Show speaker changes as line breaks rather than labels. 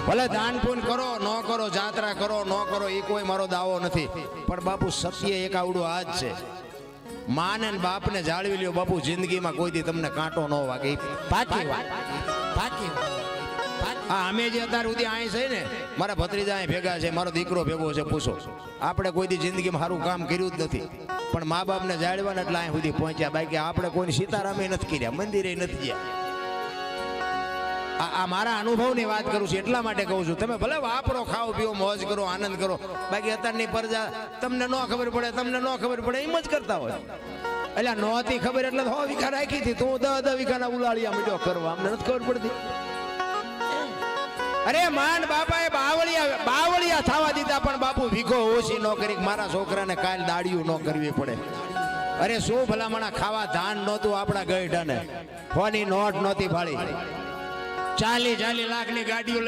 ભલે દાન પુણ્ય કરો ન કરો, જાત્રા કરો ન કરો, એ કોઈ મારો દાવો નથી, પણ બાપુ સત્ય એક આવડું આ જ છે, માને ને બાપને જાળવી લ્યો બાપુ, જિંદગીમાં કોઈ દી તમને કાંટો ન વાગે.
પાકી વાત, પાકી વાત.
હા, અમે જે અત્યાર સુધી અહીં છે ને, મારા ભત્રીજા અહીં ભેગા છે, મારો દીકરો ભેગો છે, પૂછો આપણે કોઈ દી જિંદગીમાં સારું કામ કર્યું જ નથી, પણ મા બાપને જાળવાને એટલે અહીં સુધી પહોંચ્યા. બાકી આપણે કોઈની સીતારામે નથી કર્યા, મંદિરે નથી ગયા. આ મારા અનુભવની વાત કરું છું, એટલા માટે કહું છું. તમે ભલે વાપરો, ખાઓ પીઓ, મોજ કરો, આનંદ કરો, બાકી અત્યારની પ્રજા તમને ન ખબર પડે, તમને ન ખબર પડે એમ જ કરતા હોય. એટલે નહોતી ખબર એટલે 100 વીઘા રાખી હતી, તું 10 વીઘાના ઉલાળિયા મીઠો કરવા, અમને નથી ખબર પડતી. અરે માંડ બાપાએ બાવળિયા થવા દીધા, પણ બાપુ વીઘો ઓછી ન કરી મારા છોકરાને કાલ દાડિયું ન કરવી પડે. અરે શું ભલામણા ખાવા ધાન નહોતું આપણા ગઈઢાને, ફોની નોટ નહોતી ફાળી, 40 લાખની ગાડીઓ લઈ